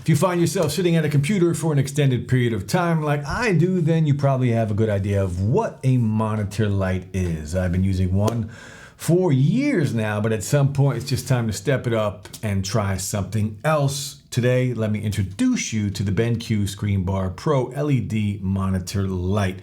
If you find yourself sitting at a computer for an extended period of time like I do, then you probably have a good idea of what a monitor light is. I've been using one for years now, but at some point it's just time to step it up and try something else. Today, let me introduce you to the BenQ ScreenBar Pro LED monitor light.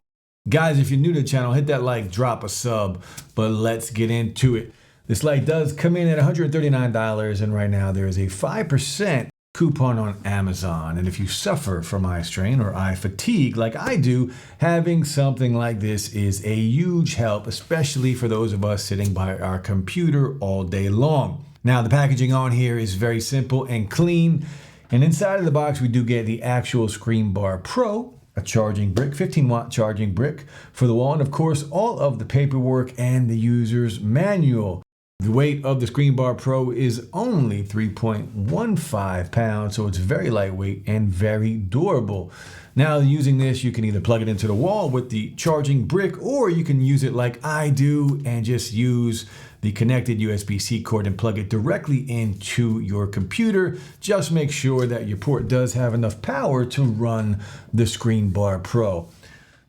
Guys, if you're new to the channel, hit that like, drop a sub, but let's get into it. This light does come in at $139, and right now there is a 5% coupon on Amazon. And if you suffer from eye strain or eye fatigue like I do, having something like this is a huge help, especially for those of us sitting by our computer all day long. Now, the packaging on here is very simple and clean. And inside of the box, we do get the actual ScreenBar Pro, a charging brick, 15-watt charging brick for the wall, and of course, all of the paperwork and the user's manual. The weight of the ScreenBar Pro is only 3.15 pounds, so it's very lightweight and very durable. Now, using this, you can either plug it into the wall with the charging brick, or you can use it like I do and just use the connected USB-C cord and plug it directly into your computer. Just make sure that your port does have enough power to run the ScreenBar Pro.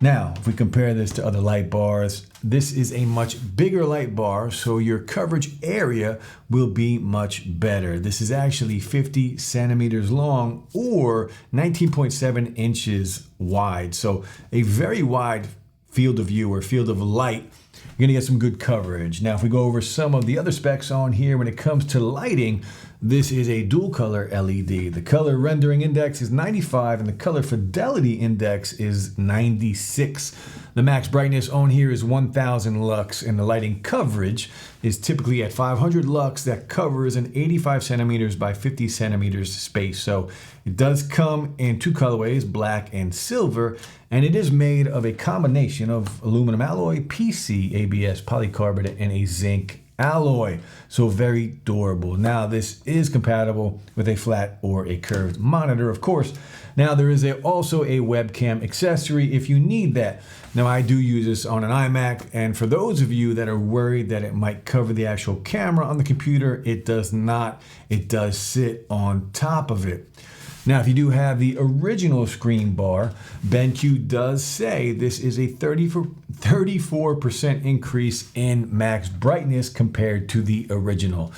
Now, if we compare this to other light bars, this is a much bigger light bar, so your coverage area will be much better. This is actually 50 centimeters long or 19.7 inches wide. So a very wide field of view or field of light. You're gonna get some good coverage. Now, if we go over some of the other specs on here, when it comes to lighting, this is a dual color LED. The color rendering index is 95 and the color fidelity index is 96. The max brightness on here is 1000 lux, and the lighting coverage is typically at 500 lux. That covers an 85 centimeters by 50 centimeters space. So it does come in two colorways, black and silver, and it is made of a combination of aluminum alloy, PC, ABS, polycarbonate, and a zinc alloy. So very durable. Now, this is compatible with a flat or a curved monitor, of course. Now, there is also a webcam accessory if you need that. Now, I do use this on an iMac, and for those of you that are worried that it might cover the actual camera on the computer, it does not. It does sit on top of it. Now, if you do have the original ScreenBar, BenQ does say this is a 34% increase in max brightness compared to the original.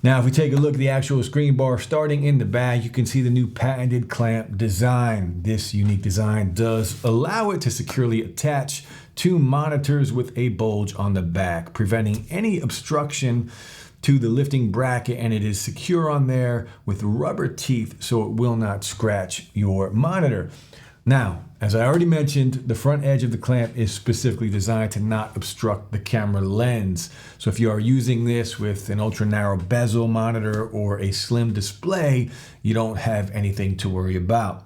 Now, if we take a look at the actual ScreenBar starting in the back, you can see the new patented clamp design. This unique design does allow it to securely attach to monitors with a bulge on the back, preventing any obstruction to the lifting bracket, and it is secure on there with rubber teeth so it will not scratch your monitor. Now, as I already mentioned, the front edge of the clamp is specifically designed to not obstruct the camera lens. So if you are using this with an ultra narrow bezel monitor or a slim display, you don't have anything to worry about.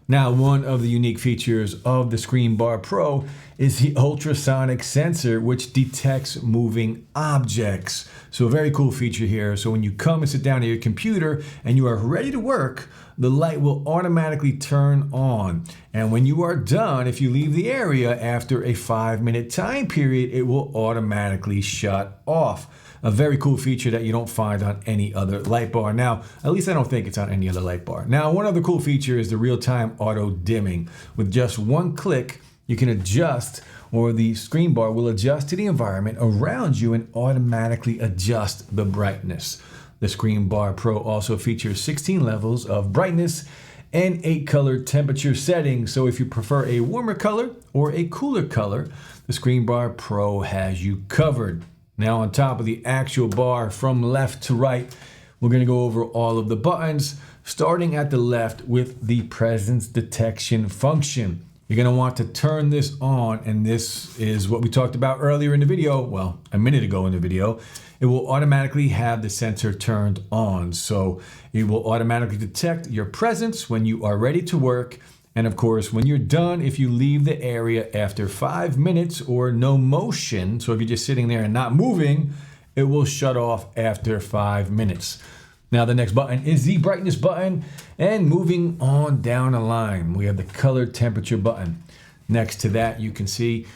Now, one of the unique features of the ScreenBar Pro is the ultrasonic sensor, which detects moving objects. So a very cool feature here. So when you come and sit down at your computer and you are ready to work, the light will automatically turn on. And when you are done, if you leave the area after a 5-minute time period, it will automatically shut off. A very cool feature that you don't find on any other light bar. Now, at least I don't think it's on any other light bar. Now, one other cool feature is the real-time auto dimming. With just one click, you can adjust, or the ScreenBar will adjust to the environment around you and automatically adjust the brightness. The ScreenBar Pro also features 16 levels of brightness and 8 color temperature settings. So if you prefer a warmer color or a cooler color, the ScreenBar Pro has you covered. Now, on top of the actual bar from left to right, we're going to go over all of the buttons, starting at the left with the presence detection function. You're going to want to turn this on, and this is what we talked about earlier in the video, well, a minute ago in the video. It will automatically have the sensor turned on, so it will automatically detect your presence when you are ready to work. And of course, when you're done, if you leave the area after 5 minutes or no motion, so if you're just sitting there and not moving, it will shut off after 5 minutes. Now, the next button is the brightness button, and moving on down the line, we have the color temperature button. Next to that, you can see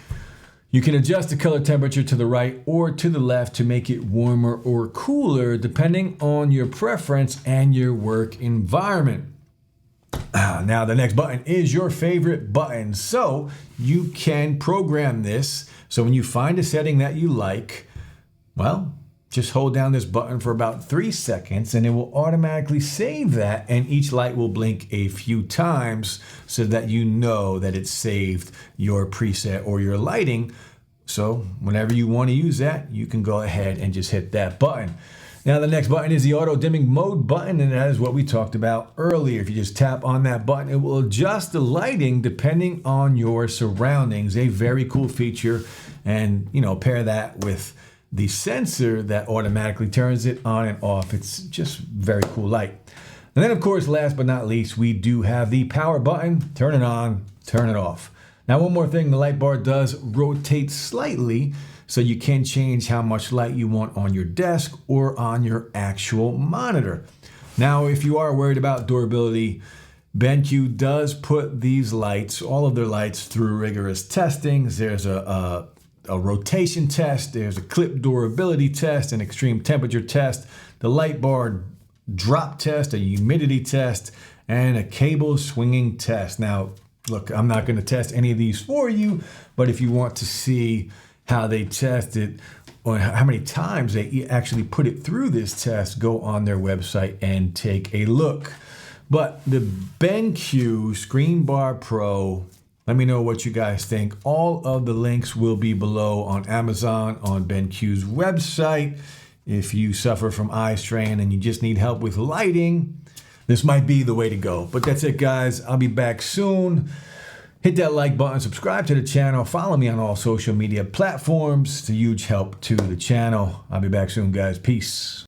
you can adjust the color temperature to the right or to the left to make it warmer or cooler, depending on your preference and your work environment. Now the next button is your favorite button. So you can program this. So when you find a setting that you like, well, just hold down this button for about 3 seconds and it will automatically save that, and each light will blink a few times so that you know that it's saved your preset or your lighting. So whenever you want to use that, you can go ahead and just hit that button. Now the next button is the auto dimming mode button, and that is what we talked about earlier. If you just tap on that button, it will adjust the lighting depending on your surroundings. A very cool feature, and pair that with the sensor that automatically turns it on and off. It's just very cool light. And then of course, last but not least, we do have the power button. Turn it on, turn it off. Now one more thing, the light bar does rotate slightly, so you can change how much light you want on your desk or on your actual monitor. Now, if you are worried about durability, BenQ does put these lights, all of their lights, through rigorous testing. There's a rotation test, there's a clip durability test, an extreme temperature test, the light bar drop test, a humidity test, and a cable swinging test. Now, look, I'm not going to test any of these for you, but if you want to see how they test it or how many times they actually put it through this test, go on their website and take a look. But the BenQ Screen Bar Pro, let me know what you guys think. All of the links will be below on Amazon, on BenQ's website. If you suffer from eye strain and you just need help with lighting, this might be the way to go. But that's it, guys. I'll be back soon. Hit that like button, subscribe to the channel, follow me on all social media platforms. It's a huge help to the channel. I'll be back soon, guys. Peace.